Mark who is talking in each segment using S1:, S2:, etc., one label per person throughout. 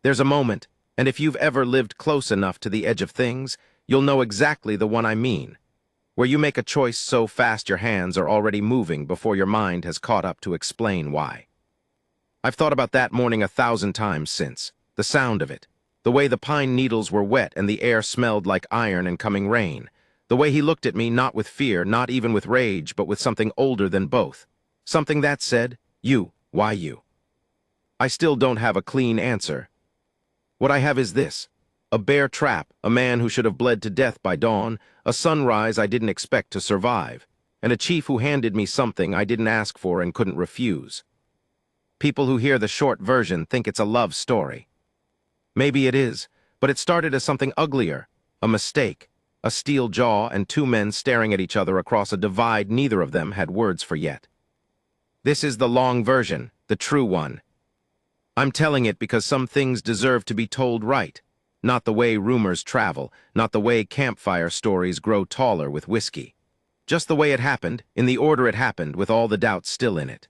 S1: There's a moment, and if you've ever lived close enough to the edge of things, you'll know exactly the one I mean, where you make a choice so fast your hands are already moving before your mind has caught up to explain why. I've thought about that morning 1,000 times since. The sound of it, the way the pine needles were wet and the air smelled like iron and coming rain, the way he looked at me not with fear, not even with rage, but with something older than both. Something that said, "You, why you?" I still don't have a clean answer. What I have is this: a bear trap, a man who should have bled to death by dawn, a sunrise I didn't expect to survive, and a chief who handed me something I didn't ask for and couldn't refuse. People who hear the short version think it's a love story. Maybe it is, but it started as something uglier, a mistake, a steel jaw and two men staring at each other across a divide neither of them had words for yet. This is the long version, the true one. I'm telling it because some things deserve to be told right, not the way rumors travel, not the way campfire stories grow taller with whiskey. Just the way it happened, in the order it happened, with all the doubts still in it.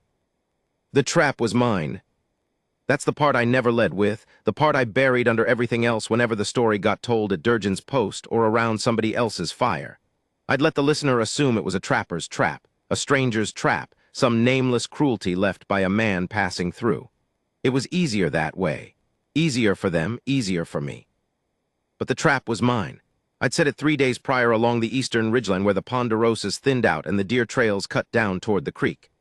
S1: The trap was mine. That's the part I never led with, the part I buried under everything else whenever the story got told at Durgin's post or around somebody else's fire. I'd let the listener assume it was a trapper's trap, a stranger's trap, some nameless cruelty left by a man passing through. It was easier that way. Easier for them, easier for me. But the trap was mine. I'd set it 3 days prior along the eastern ridgeline where the ponderosas thinned out and the deer trails cut down toward the creek.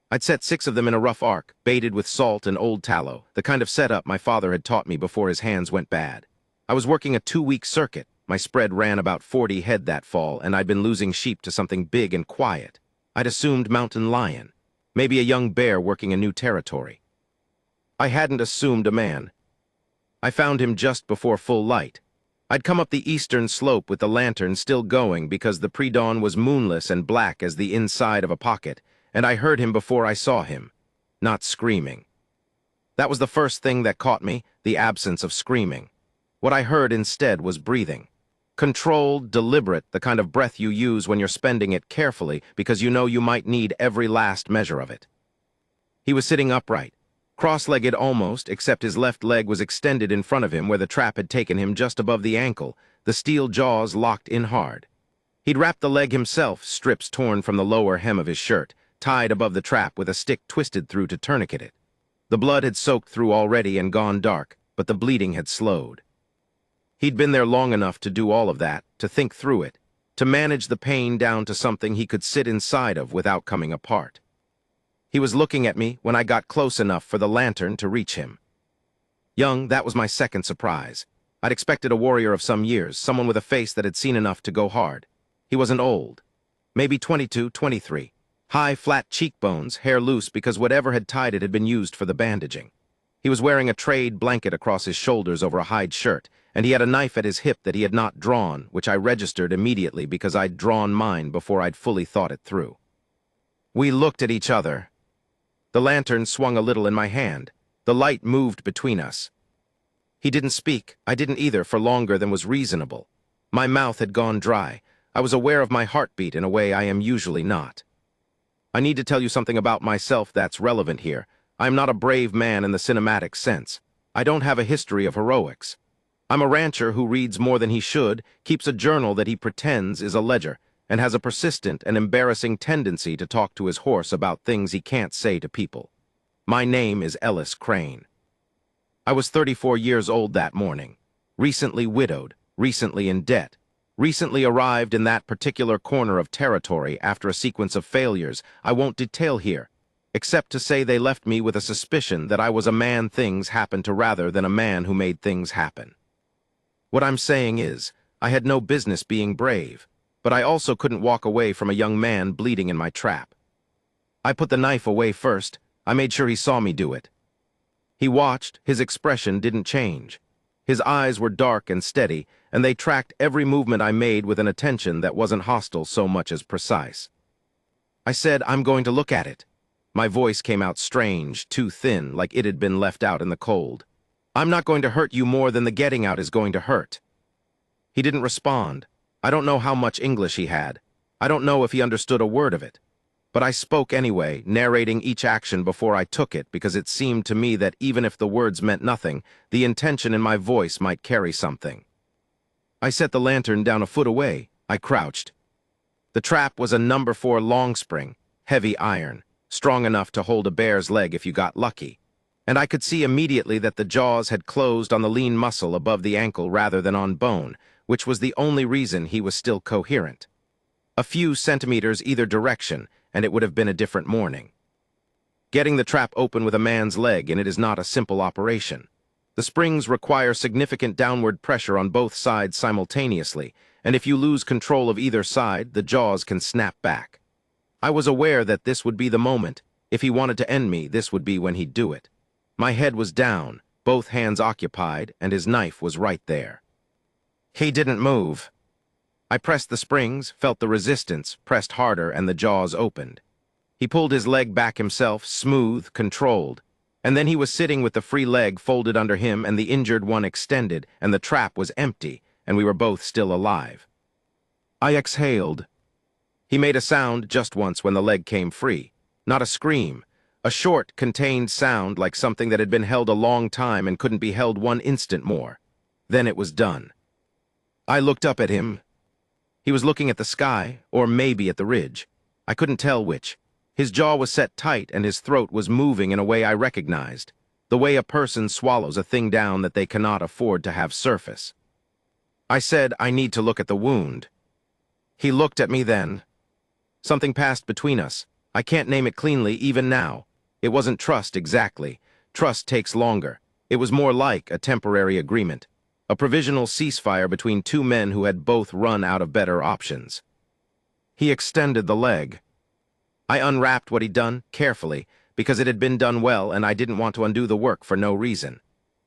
S1: I'd set 6 of them in a rough arc, baited with salt and old tallow, the kind of setup my father had taught me before his hands went bad. I was working a 2-week circuit. My spread ran about 40 head that fall, and I'd been losing sheep to something big and quiet. I'd assumed mountain lion, maybe a young bear working a new territory. I hadn't assumed a man. I found him just before full light. I'd come up the eastern slope with the lantern still going because the pre-dawn was moonless and black as the inside of a pocket, and I heard him before I saw him, not screaming. That was the first thing that caught me, the absence of screaming. What I heard instead was breathing. Controlled, deliberate, the kind of breath you use when you're spending it carefully because you know you might need every last measure of it. He was sitting upright, cross-legged almost, except his left leg was extended in front of him where the trap had taken him just above the ankle, the steel jaws locked in hard. He'd wrapped the leg himself, strips torn from the lower hem of his shirt, tied above the trap with a stick twisted through to tourniquet it. The blood had soaked through already and gone dark, but the bleeding had slowed. He'd been there long enough to do all of that, to think through it, to manage the pain down to something he could sit inside of without coming apart. He was looking at me when I got close enough for the lantern to reach him. Young, that was my second surprise. I'd expected a warrior of some years, someone with a face that had seen enough to go hard. He wasn't old. Maybe 22, 23. High, flat cheekbones, hair loose because whatever had tied it had been used for the bandaging. He was wearing a trade blanket across his shoulders over a hide shirt, and he had a knife at his hip that he had not drawn, which I registered immediately because I'd drawn mine before I'd fully thought it through. We looked at each other. The lantern swung a little in my hand. The light moved between us. He didn't speak. I didn't either for longer than was reasonable. My mouth had gone dry. I was aware of my heartbeat in a way I am usually not. I need to tell you something about myself that's relevant here. I'm not a brave man in the cinematic sense. I don't have a history of heroics. I'm a rancher who reads more than he should, keeps a journal that he pretends is a ledger, and has a persistent and embarrassing tendency to talk to his horse about things he can't say to people. My name is Ellis Crane. I was 34 years old that morning, recently widowed, recently in debt, recently arrived in that particular corner of territory after a sequence of failures I won't detail here, except to say they left me with a suspicion that I was a man things happened to rather than a man who made things happen. What I'm saying is, I had no business being brave, but I also couldn't walk away from a young man bleeding in my trap. I put the knife away first. I made sure he saw me do it. He watched. His expression didn't change. His eyes were dark and steady, and they tracked every movement I made with an attention that wasn't hostile so much as precise. I said, "I'm going to look at it." My voice came out strange, too thin, like it had been left out in the cold. "I'm not going to hurt you more than the getting out is going to hurt." He didn't respond. I don't know how much English he had. I don't know if he understood a word of it. But I spoke anyway, narrating each action before I took it because it seemed to me that even if the words meant nothing, the intention in my voice might carry something. I set the lantern down a foot away. I crouched. The trap was a number 4 long spring, heavy iron, strong enough to hold a bear's leg if you got lucky. And I could see immediately that the jaws had closed on the lean muscle above the ankle rather than on bone, which was the only reason he was still coherent. A few centimeters either direction, and it would have been a different morning. Getting the trap open with a man's leg in it is not a simple operation. The springs require significant downward pressure on both sides simultaneously, and if you lose control of either side, the jaws can snap back. I was aware that this would be the moment. If he wanted to end me, this would be when he'd do it. My head was down, both hands occupied, and his knife was right there. He didn't move. I pressed the springs, felt the resistance, pressed harder, and the jaws opened. He pulled his leg back himself, smooth, controlled, and then he was sitting with the free leg folded under him and the injured one extended, and the trap was empty, and we were both still alive. I exhaled. He made a sound just once when the leg came free. Not a scream. A short, contained sound like something that had been held a long time and couldn't be held one instant more. Then it was done. I looked up at him. He was looking at the sky, or maybe at the ridge. I couldn't tell which. His jaw was set tight and his throat was moving in a way I recognized, the way a person swallows a thing down that they cannot afford to have surface. I said, I need to look at the wound. He looked at me then. Something passed between us. I can't name it cleanly even now. It wasn't trust exactly. Trust takes longer. It was more like a temporary agreement. A provisional ceasefire between two men who had both run out of better options. He extended the leg. I unwrapped what he'd done, carefully, because it had been done well and I didn't want to undo the work for no reason.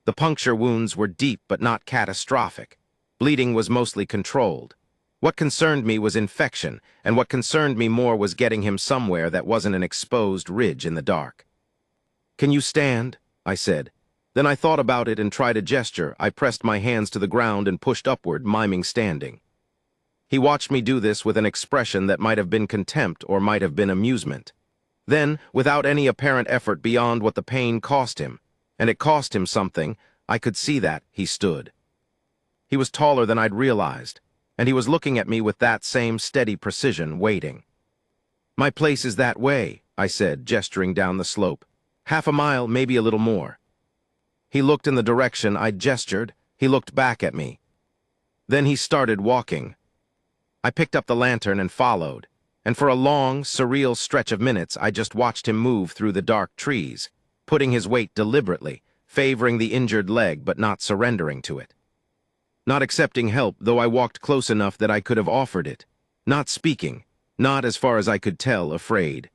S1: The puncture wounds were deep but not catastrophic. Bleeding was mostly controlled. What concerned me was infection, and what concerned me more was getting him somewhere that wasn't an exposed ridge in the dark. "Can you stand?" I said. Then I thought about it and tried a gesture. I pressed my hands to the ground and pushed upward, miming standing. He watched me do this with an expression that might have been contempt or might have been amusement. Then, without any apparent effort beyond what the pain cost him, and it cost him something, I could see that, he stood. He was taller than I'd realized, and he was looking at me with that same steady precision, waiting. "My place is that way," I said, gesturing down the slope. "Half a mile, maybe a little more." He looked in the direction I'd gestured. He looked back at me. Then he started walking. I picked up the lantern and followed, and for a long, surreal stretch of minutes I just watched him move through the dark trees, putting his weight deliberately, favoring the injured leg but not surrendering to it. Not accepting help, though I walked close enough that I could have offered it. Not speaking, not as far as I could tell, afraid.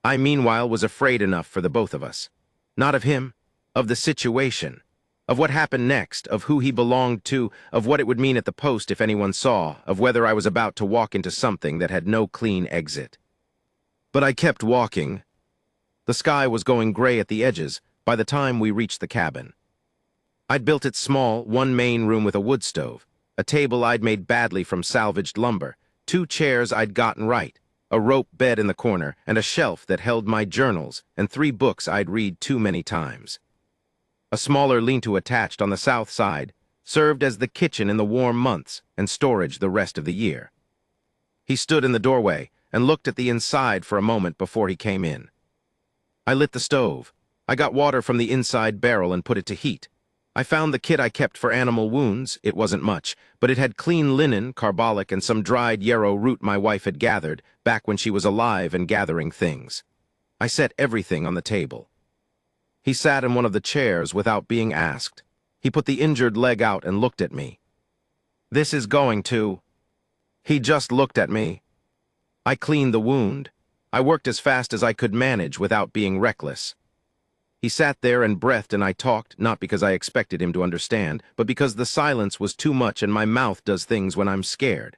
S1: I, meanwhile, was afraid enough for the both of us. Not of him, of the situation, of what happened next, of who he belonged to, of what it would mean at the post if anyone saw, of whether I was about to walk into something that had no clean exit. But I kept walking. The sky was going gray at the edges by the time we reached the cabin. I'd built it small, one main room with a wood stove, a table I'd made badly from salvaged lumber, 2 chairs I'd gotten right, a rope bed in the corner, and a shelf that held my journals and 3 books I'd read too many times. A smaller lean-to attached on the south side served as the kitchen in the warm months and storage the rest of the year. He stood in the doorway and looked at the inside for a moment before he came in. I lit the stove. I got water from the inside barrel and put it to heat. I found the kit I kept for animal wounds. It wasn't much, but it had clean linen, carbolic, and some dried yarrow root my wife had gathered back when she was alive and gathering things. I set everything on the table. He sat in one of the chairs without being asked. He put the injured leg out and looked at me. "This is going to..." He just looked at me. I cleaned the wound. I worked as fast as I could manage without being reckless. He sat there and breathed and I talked, not because I expected him to understand, but because the silence was too much and my mouth does things when I'm scared.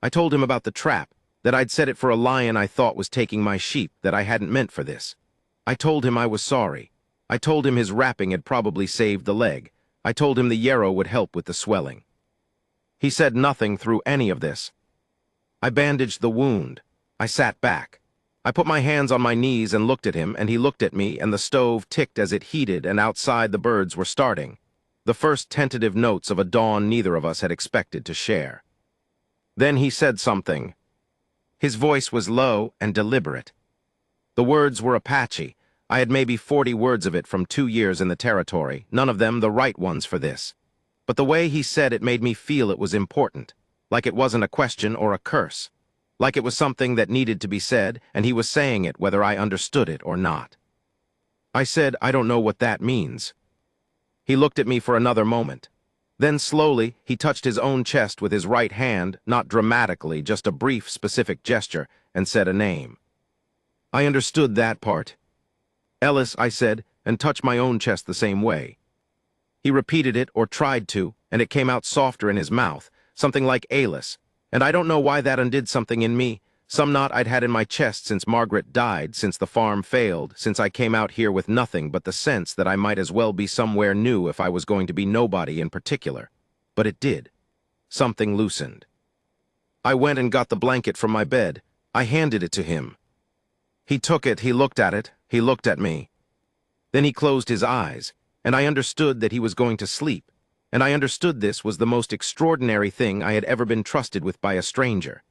S1: I told him about the trap, that I'd set it for a lion I thought was taking my sheep, that I hadn't meant for this. I told him I was sorry. I told him his wrapping had probably saved the leg. I told him the yarrow would help with the swelling. He said nothing through any of this. I bandaged the wound. I sat back. I put my hands on my knees and looked at him, and he looked at me, and the stove ticked as it heated, and outside the birds were starting. The first tentative notes of a dawn neither of us had expected to share. Then he said something. His voice was low and deliberate. The words were Apache. I had maybe 40 words of it from 2 years in the territory, none of them the right ones for this. But the way he said it made me feel it was important, like it wasn't a question or a curse, like it was something that needed to be said, and he was saying it whether I understood it or not. I said, I don't know what that means. He looked at me for another moment. Then slowly, he touched his own chest with his right hand, not dramatically, just a brief, specific gesture, and said a name. I understood that part. Ellis, I said, and touched my own chest the same way. He repeated it, or tried to, and it came out softer in his mouth, something like Alice, and I don't know why that undid something in me, some knot I'd had in my chest since Margaret died, since the farm failed, since I came out here with nothing but the sense that I might as well be somewhere new if I was going to be nobody in particular. But it did. Something loosened. I went and got the blanket from my bed. I handed it to him. He took it, he looked at it, he looked at me. Then he closed his eyes, and I understood that he was going to sleep, and I understood this was the most extraordinary thing I had ever been trusted with by a stranger.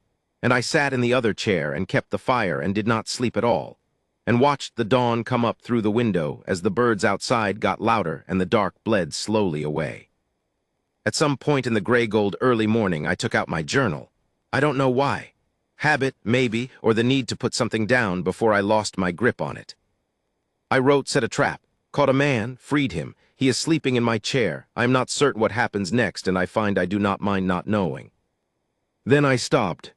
S1: And I sat in the other chair and kept the fire and did not sleep at all, and watched the dawn come up through the window as the birds outside got louder and the dark bled slowly away. At some point in the gray-gold early morning, I took out my journal. I don't know why. Habit, maybe, or the need to put something down before I lost my grip on it. I wrote, set a trap, caught a man, freed him. He is sleeping in my chair. I am not certain what happens next, and I find I do not mind not knowing. Then I stopped,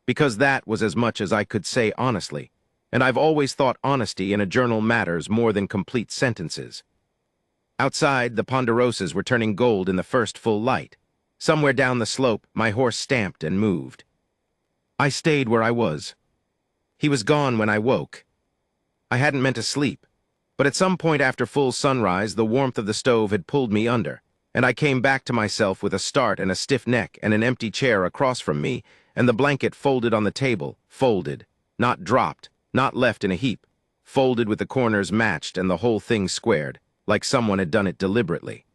S1: because that was as much as I could say honestly, and I've always thought honesty in a journal matters more than complete sentences. Outside, the ponderosas were turning gold in the first full light. Somewhere down the slope, my horse stamped and moved. I stayed where I was. He was gone when I woke. I hadn't meant to sleep, but at some point after full sunrise, the warmth of the stove had pulled me under, and I came back to myself with a start and a stiff neck and an empty chair across from me, and the blanket folded on the table, folded, not dropped, not left in a heap, folded with the corners matched and the whole thing squared, like someone had done it deliberately.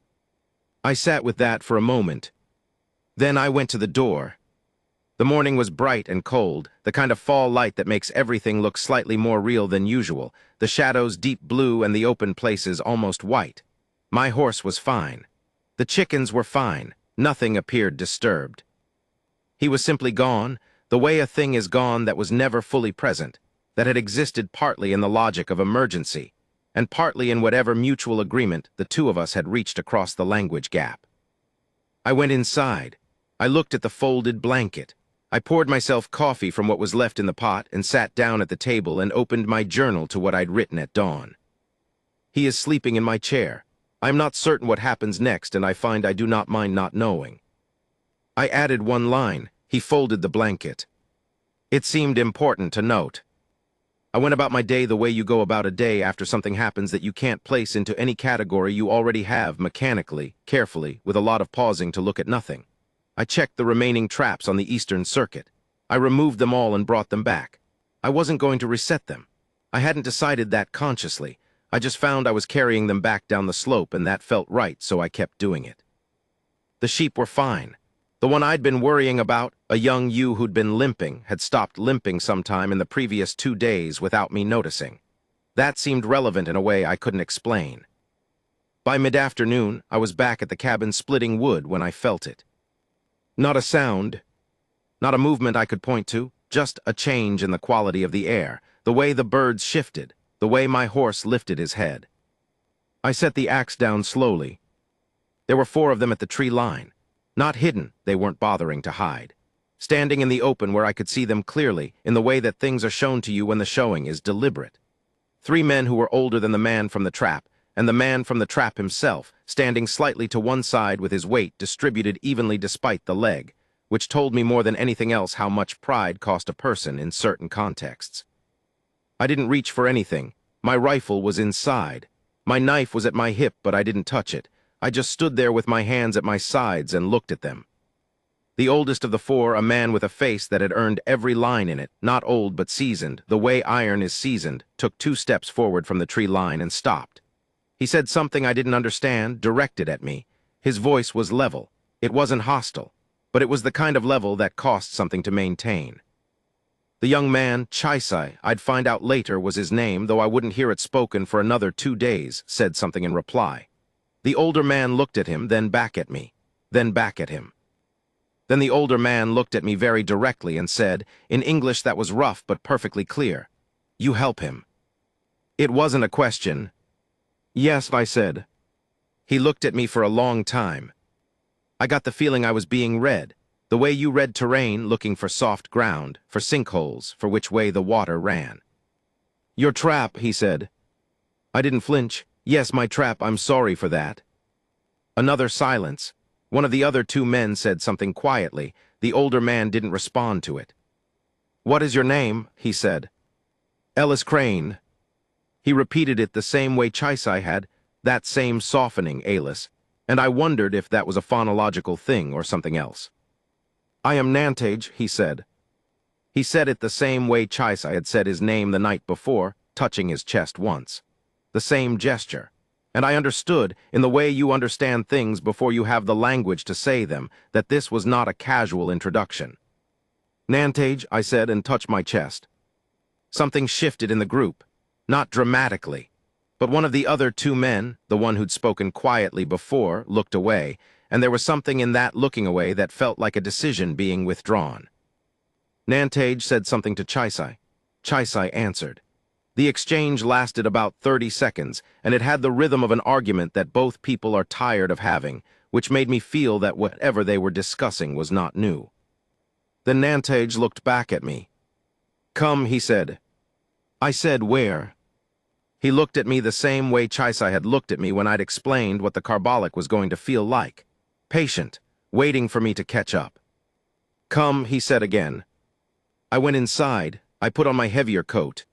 S1: I sat with that for a moment. Then I went to the door. The morning was bright and cold, the kind of fall light that makes everything look slightly more real than usual, the shadows deep blue and the open places almost white. My horse was fine. The chickens were fine. Nothing appeared disturbed. He was simply gone, the way a thing is gone that was never fully present, that had existed partly in the logic of emergency, and partly in whatever mutual agreement the two of us had reached across the language gap. I went inside. I looked at the folded blanket. I poured myself coffee from what was left in the pot and sat down at the table and opened my journal to what I'd written at dawn. He is sleeping in my chair. I am not certain what happens next, and I find I do not mind not knowing. I added one line. He folded the blanket. It seemed important to note. I went about my day the way you go about a day after something happens that you can't place into any category you already have, mechanically, carefully, with a lot of pausing to look at nothing. I checked the remaining traps on the Eastern Circuit. I removed them all and brought them back. I wasn't going to reset them. I hadn't decided that consciously. I just found I was carrying them back down the slope, and that felt right, so I kept doing it. The sheep were fine. The one I'd been worrying about, a young ewe who'd been limping, had stopped limping sometime in the previous 2 days without me noticing. That seemed relevant in a way I couldn't explain. By mid-afternoon, I was back at the cabin splitting wood when I felt it. Not a sound, not a movement I could point to, just a change in the quality of the air, the way the birds shifted, the way my horse lifted his head. I set the axe down slowly. There were 4 of them at the tree line. Not hidden, they weren't bothering to hide. Standing in the open where I could see them clearly, in the way that things are shown to you when the showing is deliberate. 3 men who were older than the man from the trap, and the man from the trap himself, standing slightly to one side with his weight distributed evenly despite the leg, which told me more than anything else how much pride cost a person in certain contexts. I didn't reach for anything. My rifle was inside. My knife was at my hip, but I didn't touch it. I just stood there with my hands at my sides and looked at them. The oldest of the four, a man with a face that had earned every line in it, not old but seasoned, the way iron is seasoned, took 2 steps forward from the tree line and stopped. He said something I didn't understand, directed at me. His voice was level. It wasn't hostile, but it was the kind of level that cost something to maintain. The young man, Chaisai, I'd find out later was his name, though I wouldn't hear it spoken for another 2 days, said something in reply. The older man looked at him, then back at me, then back at him. Then the older man looked at me very directly and said, in English that was rough but perfectly clear, "You help him." It wasn't a question. "Yes," I said. He looked at me for a long time. I got the feeling I was being read, the way you read terrain, looking for soft ground, for sinkholes, for which way the water ran. "Your trap," he said. I didn't flinch. "Yes, my trap, I'm sorry for that." Another silence. One of the other 2 men said something quietly. The older man didn't respond to it. "What is your name?" he said. "Ellis Crane." He repeated it the same way Chaisai had, that same softening Ellis, and I wondered if that was a phonological thing or something else. "I am Nantage," he said. He said it the same way Chaisai had said his name the night before, touching his chest once. The same gesture. And I understood, in the way you understand things before you have the language to say them, that this was not a casual introduction. "Nantage," I said, and touched my chest. Something shifted in the group, not dramatically, but one of the other 2 men, the one who'd spoken quietly before, looked away, and there was something in that looking away that felt like a decision being withdrawn. Nantage said something to Chaisai. Chaisai answered. The exchange lasted about 30 seconds, and it had the rhythm of an argument that both people are tired of having, which made me feel that whatever they were discussing was not new. Then Nantage looked back at me. "Come," he said. I said, "Where?" He looked at me the same way Chaisai had looked at me when I'd explained what the carbolic was going to feel like. Patient, waiting for me to catch up. "Come," he said again. I went inside. I put on my heavier coat.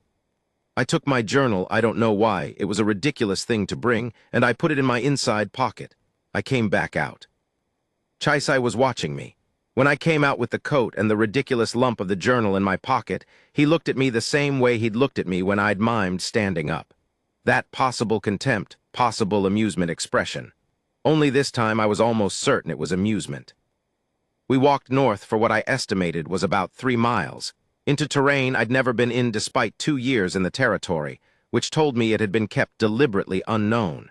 S1: I took my journal, I don't know why. It was a ridiculous thing to bring, and I put it in my inside pocket. I came back out. Chaisai was watching me. When I came out with the coat and the ridiculous lump of the journal in my pocket, he looked at me the same way he'd looked at me when I'd mimed standing up. That possible contempt, possible amusement expression. Only this time I was almost certain it was amusement. We walked north for what I estimated was about 3 miles. Into terrain I'd never been in despite 2 years in the territory, which told me it had been kept deliberately unknown.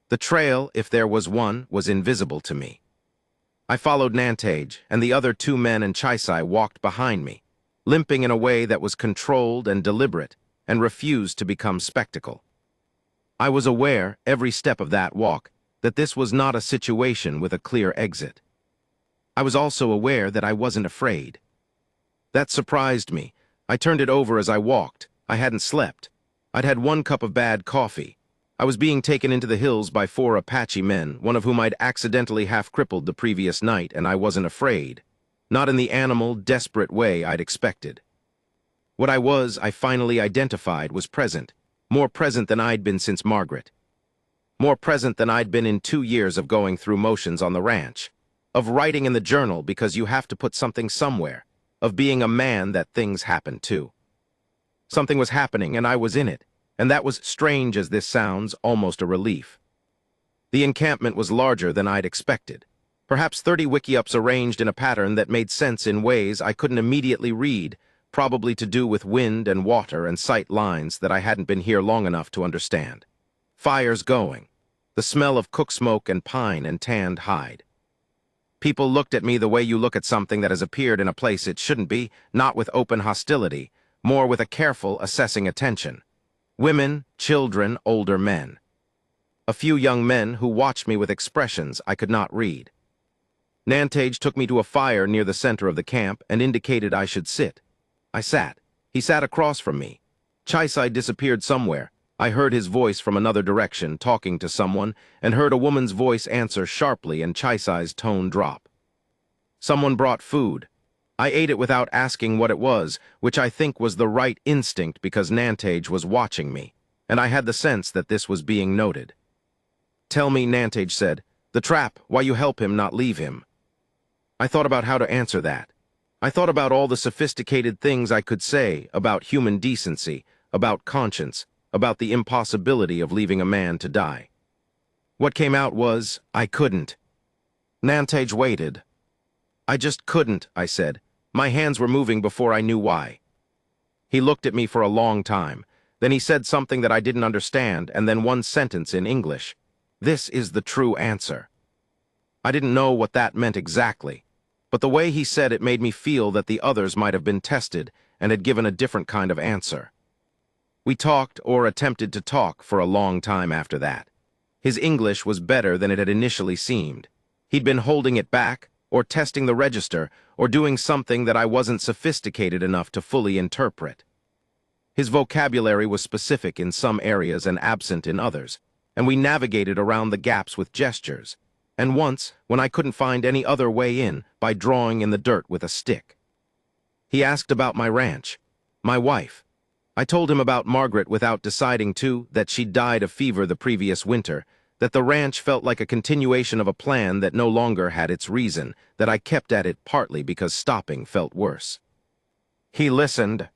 S1: The trail, if there was one, was invisible to me. I followed Nantage, and the other 2 men and Chaisai walked behind me, limping in a way that was controlled and deliberate, and refused to become spectacle. I was aware, every step of that walk, that this was not a situation with a clear exit. I was also aware that I wasn't afraid. That surprised me. I turned it over as I walked. I hadn't slept. I'd had 1 cup of bad coffee. I was being taken into the hills by 4 Apache men, one of whom I'd accidentally half-crippled the previous night, and I wasn't afraid. Not in the animal, desperate way I'd expected. What I finally identified, was present. More present than I'd been since Margaret. More present than I'd been in 2 years of going through motions on the ranch. Of writing in the journal because you have to put something somewhere. Of being a man that things happen to. Something was happening and I was in it, and that was, strange as this sounds, almost a relief. The encampment was larger than I'd expected. Perhaps 30 wiki-ups arranged in a pattern that made sense in ways I couldn't immediately read, probably to do with wind and water and sight lines that I hadn't been here long enough to understand. Fires going. The smell of cook smoke and pine and tanned hide. People looked at me the way you look at something that has appeared in a place it shouldn't be, not with open hostility, more with a careful, assessing attention. Women, children, older men. A few young men who watched me with expressions I could not read. Nantage took me to a fire near the center of the camp and indicated I should sit. I sat. He sat across from me. Chaisai disappeared somewhere. I heard his voice from another direction, talking to someone, and heard a woman's voice answer sharply and Chaisai's tone drop. Someone brought food. I ate it without asking what it was, which I think was the right instinct because Nantage was watching me, and I had the sense that this was being noted. "Tell me," Nantage said, "the trap, why you help him not leave him." I thought about how to answer that. I thought about all the sophisticated things I could say about human decency, about conscience, about the impossibility of leaving a man to die. What came out was, I couldn't. Nantage waited. I just couldn't, I said. My hands were moving before I knew why. He looked at me for a long time. Then he said something that I didn't understand, and then one sentence in English. This is the true answer. I didn't know what that meant exactly, but the way he said it made me feel that the others might have been tested and had given a different kind of answer. We talked, or attempted to talk, for a long time after that. His English was better than it had initially seemed. He'd been holding it back, or testing the register, or doing something that I wasn't sophisticated enough to fully interpret. His vocabulary was specific in some areas and absent in others, and we navigated around the gaps with gestures, and once, when I couldn't find any other way in, by drawing in the dirt with a stick. He asked about my ranch, my wife. I told him about Margaret without deciding to, that she'd died of fever the previous winter, that the ranch felt like a continuation of a plan that no longer had its reason, that I kept at it partly because stopping felt worse. He listened.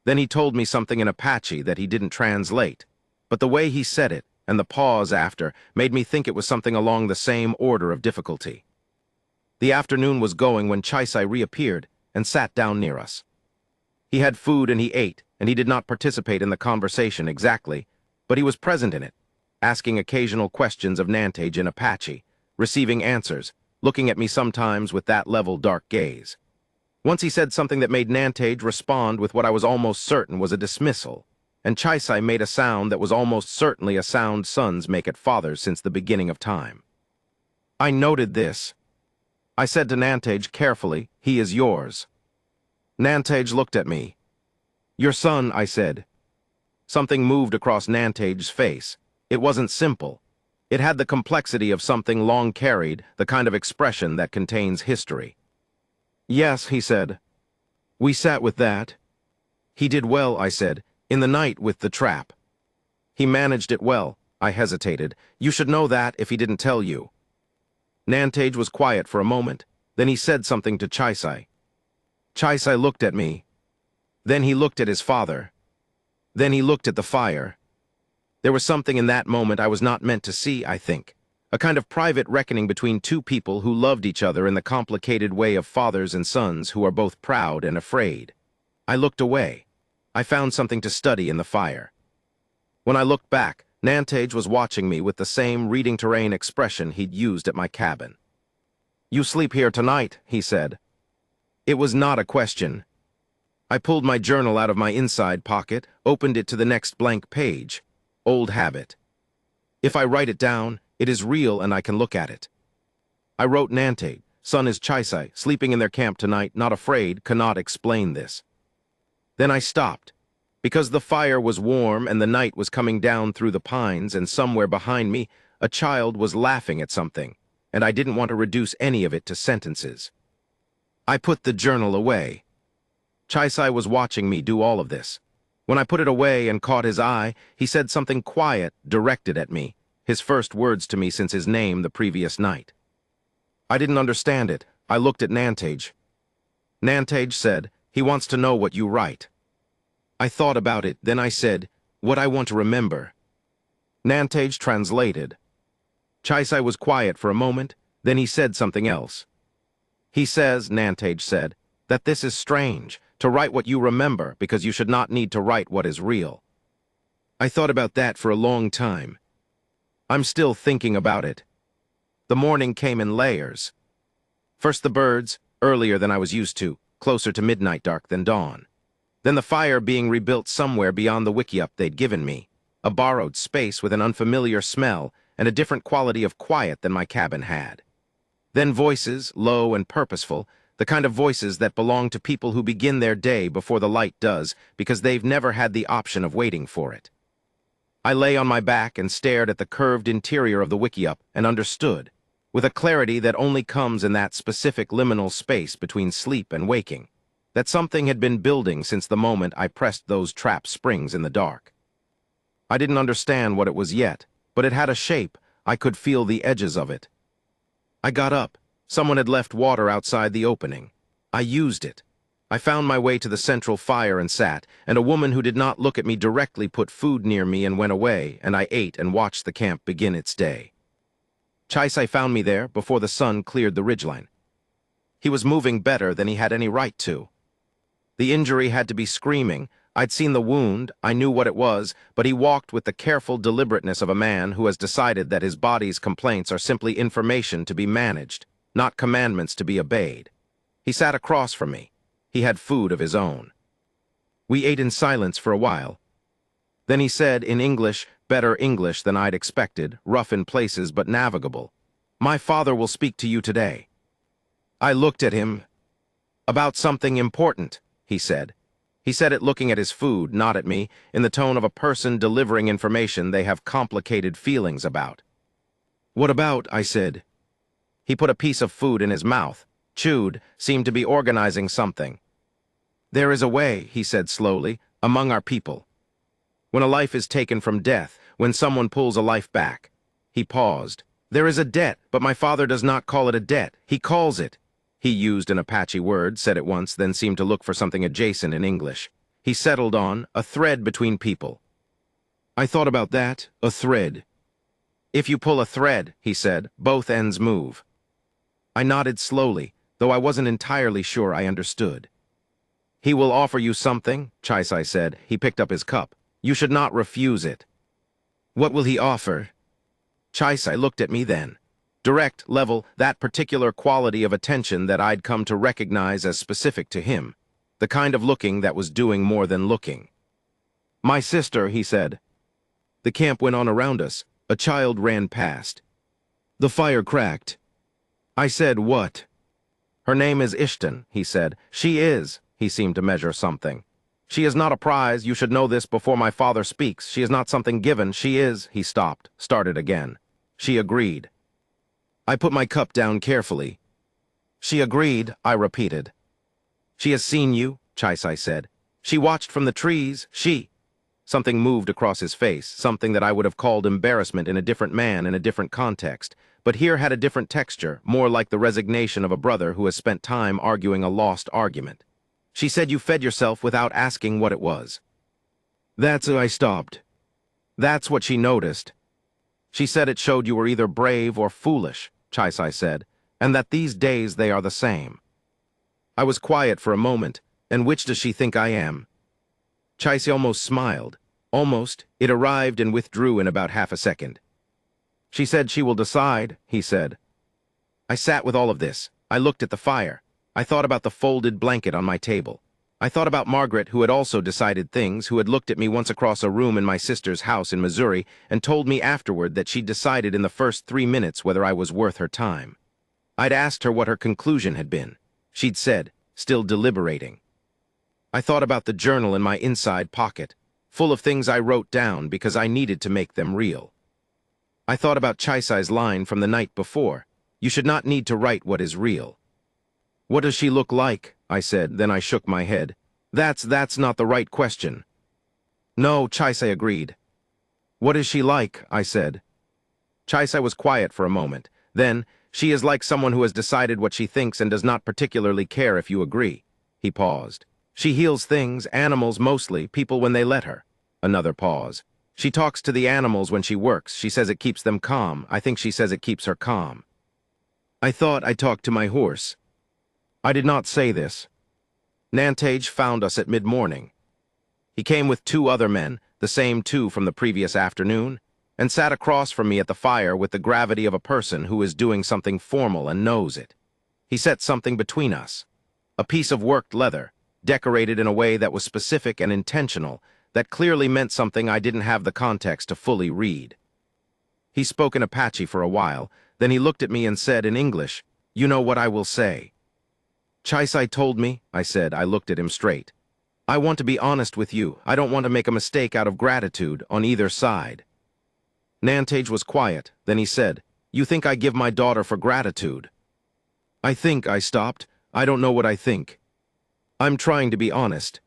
S1: Then he told me something in Apache that he didn't translate, but the way he said it, and the pause after, made me think it was something along the same order of difficulty. The afternoon was going when Chaisai reappeared and sat down near us. He had food and he ate, and he did not participate in the conversation exactly, but he was present in it, asking occasional questions of Nantage in Apache, receiving answers, looking at me sometimes with that level dark gaze. Once he said something that made Nantage respond with what I was almost certain was a dismissal, and Chaisai made a sound that was almost certainly a sound sons make at fathers since the beginning of time. I noted this. I said to Nantage carefully, "He is yours." Nantage looked at me. "Your son," I said. Something moved across Nantage's face. It wasn't simple. It had the complexity of something long carried, the kind of expression that contains history. "Yes," he said. "We sat with that." "He did well," I said, "in the night with the trap." "He managed it well," I hesitated. "You should know that if he didn't tell you." Nantage was quiet for a moment. Then he said something to Chaisai. Chaisai looked at me. Then he looked at his father. Then he looked at the fire. There was something in that moment I was not meant to see, I think. A kind of private reckoning between two people who loved each other in the complicated way of fathers and sons who are both proud and afraid. I looked away. I found something to study in the fire. When I looked back, Nantage was watching me with the same reading terrain expression he'd used at my cabin. "You sleep here tonight," he said. It was not a question. I pulled my journal out of my inside pocket, opened it to the next blank page. Old habit. If I write it down, it is real and I can look at it. I wrote Nantage, "Son is Chaisai, sleeping in their camp tonight, not afraid, cannot explain this." Then I stopped. Because the fire was warm and the night was coming down through the pines, and somewhere behind me, a child was laughing at something, and I didn't want to reduce any of it to sentences. I put the journal away. Chaisai was watching me do all of this. When I put it away and caught his eye, he said something quiet, directed at me, his first words to me since his name the previous night. I didn't understand it. I looked at Nantage. Nantage said, "He wants to know what you write." I thought about it, then I said, "What I want to remember." Nantage translated. Chaisai was quiet for a moment, then he said something else. "He says," Nantage said, "that this is strange, to write what you remember because you should not need to write what is real." I thought about that for a long time. I'm still thinking about it. The morning came in layers. First the birds, earlier than I was used to, closer to midnight dark than dawn. Then the fire being rebuilt somewhere beyond the wickiup they'd given me, a borrowed space with an unfamiliar smell and a different quality of quiet than my cabin had. Then voices, low and purposeful, the kind of voices that belong to people who begin their day before the light does because they've never had the option of waiting for it. I lay on my back and stared at the curved interior of the wickiup and understood, with a clarity that only comes in that specific liminal space between sleep and waking, that something had been building since the moment I pressed those trap springs in the dark. I didn't understand what it was yet, but it had a shape. I could feel the edges of it. I got up, Someone had left water outside the opening. I used it. I found my way to the central fire and sat, and a woman who did not look at me directly put food near me and went away, and I ate and watched the camp begin its day. Chaisai found me there before the sun cleared the ridgeline. He was moving better than he had any right to. The injury had to be screaming. I'd seen the wound, I knew what it was, but he walked with the careful deliberateness of a man who has decided that his body's complaints are simply information to be managed, not commandments to be obeyed. He sat across from me. He had food of his own. We ate in silence for a while. Then he said in English, better English than I'd expected, rough in places but navigable, "My father will speak to you today." I looked at him. "About something important," he said. He said it looking at his food, not at me, in the tone of a person delivering information they have complicated feelings about. "What about?" I said. He put a piece of food in his mouth, chewed, seemed to be organizing something. "There is a way," he said slowly, "among our people. When a life is taken from death, when someone pulls a life back." He paused. "There is a debt, but my father does not call it a debt. He calls it." He used an Apache word, said it once, then seemed to look for something adjacent in English. He settled on a thread between people. I thought about that, a thread. "If you pull a thread," he said, "both ends move." I nodded slowly, though I wasn't entirely sure I understood. "He will offer you something," Chaisai said. He picked up his cup. "You should not refuse it." "What will he offer?" Chaisai looked at me then. Direct, level, that particular quality of attention that I'd come to recognize as specific to him. The kind of looking that was doing more than looking. "My sister," he said. The camp went on around us. A child ran past. The fire cracked. I said, "What?" "Her name is Ishtan," he said. "She is," he seemed to measure something. "She is not a prize, you should know this before my father speaks. She is not something given, she is," he stopped, started again. "She agreed." I put my cup down carefully. "She agreed," I repeated. "She has seen you," Chaisai said. "She watched from the trees, she—" Something moved across his face, something that I would have called embarrassment in a different man in a different context, but here had a different texture, more like the resignation of a brother who has spent time arguing a lost argument. "She said you fed yourself without asking what it was." "That's I stopped. That's what she noticed. She said it showed you were either brave or foolish," Chaisai said, "and that these days they are the same." I was quiet for a moment. "And which does she think I am?" Chaisai almost smiled. Almost. It arrived and withdrew in about half a second. "She said she will decide," he said. I sat with all of this. I looked at the fire. I thought about the folded blanket on my table. I thought about Margaret, who had also decided things, who had looked at me once across a room in my sister's house in Missouri and told me afterward that she'd decided in the first 3 minutes whether I was worth her time. I'd asked her what her conclusion had been. She'd said, still deliberating. I thought about the journal in my inside pocket, full of things I wrote down because I needed to make them real. I thought about Chaisai's line from the night before, "You should not need to write what is real." "What does she look like?" I said, then I shook my head. That's not the right question." "No," Chaisai agreed. "What is she like?" I said. Chaisai was quiet for a moment. Then, "She is like someone who has decided what she thinks and does not particularly care if you agree." He paused. "She heals things, animals mostly, people when they let her." Another pause. "She talks to the animals when she works. She says it keeps them calm. I think she says it keeps her calm." I thought I talked to my horse. I did not say this. Nantage found us at mid-morning. He came with 2 other men, the same 2 from the previous afternoon, and sat across from me at the fire with the gravity of a person who is doing something formal and knows it. He set something between us. A piece of worked leather, decorated in a way that was specific and intentional, that clearly meant something I didn't have the context to fully read. He spoke in Apache for a while, then he looked at me and said in English, "You know what I will say." "Chaisai told me," I said. I looked at him straight. "I want to be honest with you. I don't want to make a mistake out of gratitude on either side." Nantage was quiet. Then he said, "You think I give my daughter for gratitude?" I stopped. "I don't know what I think. I'm trying to be honest."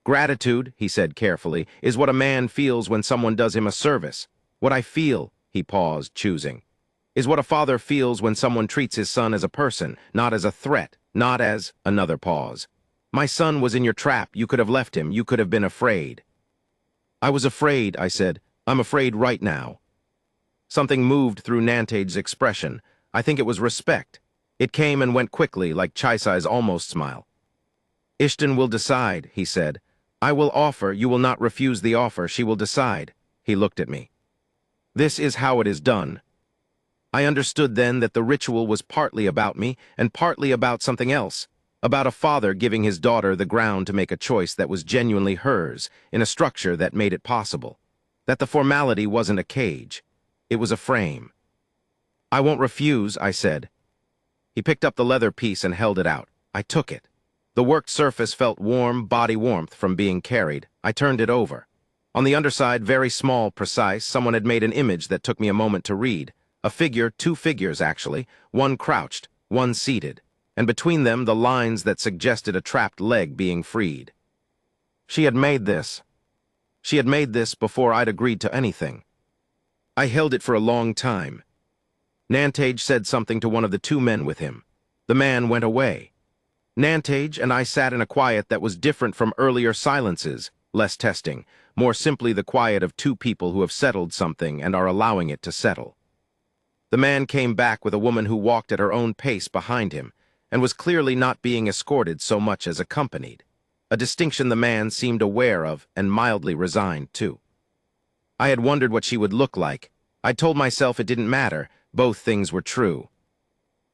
S1: "Gratitude," he said carefully, "is what a man feels when someone does him a service. What I feel," he paused, choosing, is what a father feels when someone treats his son as a person, not as a threat, not as another pause. My son was in your trap. You could have left him. You could have been afraid. I was afraid, I said. I'm afraid right now. Something moved through Nantage's expression. I think it was respect. It came and went quickly, like Chaisai's almost smile. Ishtan will decide, he said. I will offer, you will not refuse the offer, she will decide. He looked at me. This is how it is done. I understood then that the ritual was partly about me and partly about something else, about a father giving his daughter the ground to make a choice that was genuinely hers, in a structure that made it possible. That the formality wasn't a cage. It was a frame. I won't refuse, I said. He picked up the leather piece and held it out. I took it. The worked surface felt warm, body warmth from being carried. I turned it over. On the underside, very small, precise, someone had made an image that took me a moment to read. A figure, two figures actually, one crouched, one seated, and between them the lines that suggested a trapped leg being freed. She had made this. She had made this before I'd agreed to anything. I held it for a long time. Nantage said something to one of the two men with him. The man went away. Nantage and I sat in a quiet that was different from earlier silences, less testing, more simply the quiet of two people who have settled something and are allowing it to settle. The man came back with a woman who walked at her own pace behind him and was clearly not being escorted so much as accompanied, a distinction the man seemed aware of and mildly resigned too. I had wondered what she would look like. I told myself it didn't matter, both things were true.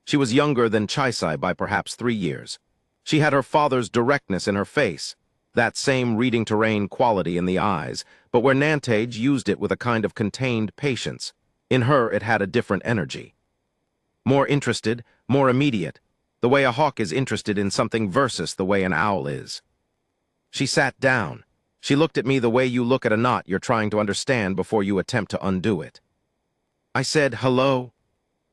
S1: She was younger than Chaisai by perhaps 3 years. She had her father's directness in her face, that same reading terrain quality in the eyes, but where Nantage used it with a kind of contained patience, in her it had a different energy. More interested, more immediate, the way a hawk is interested in something versus the way an owl is. She sat down. She looked at me the way you look at a knot you're trying to understand before you attempt to undo it. I said, hello.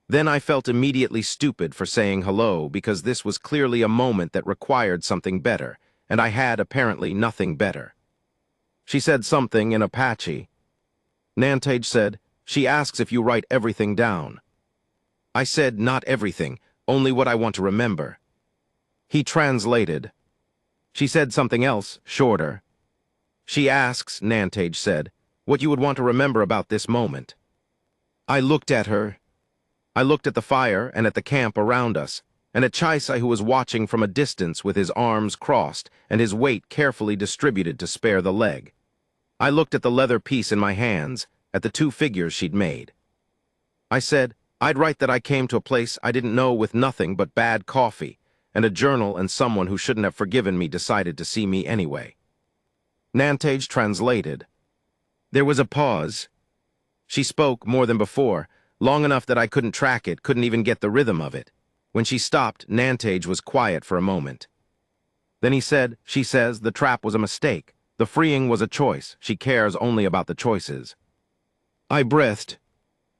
S1: Then I felt immediately stupid for saying hello because this was clearly a moment that required something better, and I had apparently nothing better. She said something in Apache. Nantage said, she asks if you write everything down. I said, not everything, only what I want to remember. He translated. She said something else, shorter. She asks, Nantage said, what you would want to remember about this moment. I looked at her. I looked at the fire and at the camp around us, and at Chaisai who was watching from a distance with his arms crossed and his weight carefully distributed to spare the leg. I looked at the leather piece in my hands, at the two figures she'd made. I said, I'd write that I came to a place I didn't know with nothing but bad coffee, and a journal and someone who shouldn't have forgiven me decided to see me anyway. Nantage translated. There was a pause. She spoke more than before, long enough that I couldn't track it, couldn't even get the rhythm of it. When she stopped, Nantage was quiet for a moment. Then he said, she says, the trap was a mistake. The freeing was a choice. She cares only about the choices. I breathed.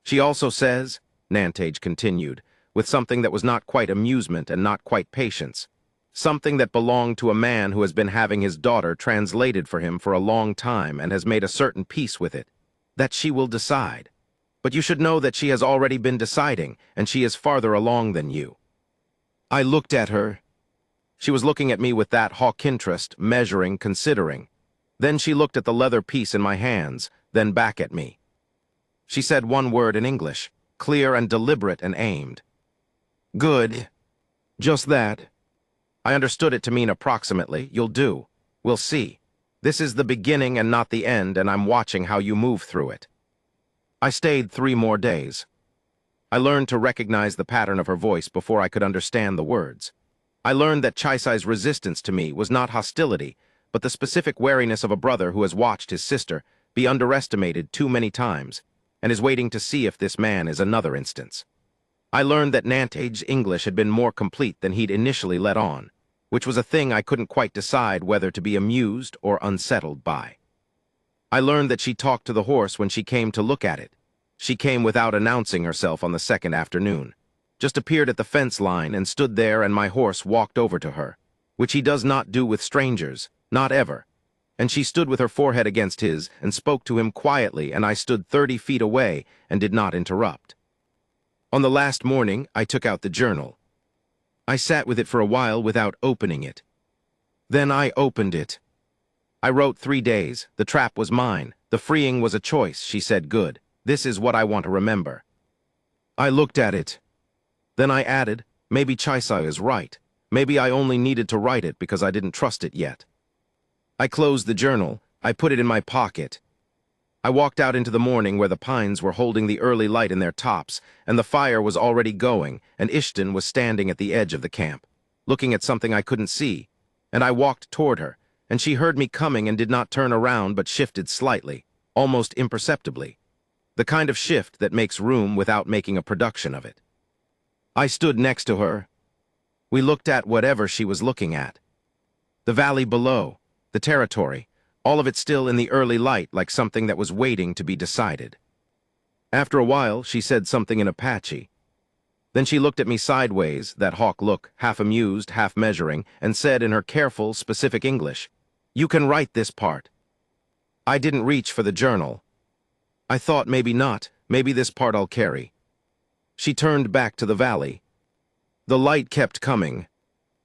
S1: She also says, Nantage continued, with something that was not quite amusement and not quite patience, something that belonged to a man who has been having his daughter translated for him for a long time and has made a certain peace with it, that she will decide. But you should know that she has already been deciding, and she is farther along than you. I looked at her. She was looking at me with that hawk interest, measuring, considering. Then she looked at the leather piece in my hands, then back at me. She said one word in English, clear and deliberate and aimed. Good. Just that. I understood it to mean approximately, you'll do. We'll see. This is the beginning and not the end, and I'm watching how you move through it. I stayed 3 more days. I learned to recognize the pattern of her voice before I could understand the words. I learned that Chaisai's resistance to me was not hostility, but the specific wariness of a brother who has watched his sister be underestimated too many times and is waiting to see if this man is another instance. I learned that Nantage's English had been more complete than he'd initially let on, which was a thing I couldn't quite decide whether to be amused or unsettled by. I learned that she talked to the horse when she came to look at it. She came without announcing herself on the second afternoon, just appeared at the fence line and stood there, and my horse walked over to her, which he does not do with strangers, not ever. And she stood with her forehead against his and spoke to him quietly, and I stood 30 feet away and did not interrupt. On the last morning, I took out the journal. I sat with it for a while without opening it. Then I opened it. I wrote 3 days. The trap was mine. The freeing was a choice, she said. Good. This is what I want to remember. I looked at it. Then I added, maybe Chaisai is right. Maybe I only needed to write it because I didn't trust it yet. I closed the journal. I put it in my pocket. I walked out into the morning where the pines were holding the early light in their tops, and the fire was already going, and Ishton was standing at the edge of the camp, looking at something I couldn't see, and I walked toward her, and she heard me coming and did not turn around but shifted slightly, almost imperceptibly, the kind of shift that makes room without making a production of it. I stood next to her. We looked at whatever she was looking at. The valley below, the territory, all of it still in the early light like something that was waiting to be decided. After a while, she said something in Apache. Then she looked at me sideways, that hawk look, half amused, half measuring, and said in her careful, specific English, "You can write this part." I didn't reach for the journal. I thought maybe not, maybe this part I'll carry. She turned back to the valley. The light kept coming,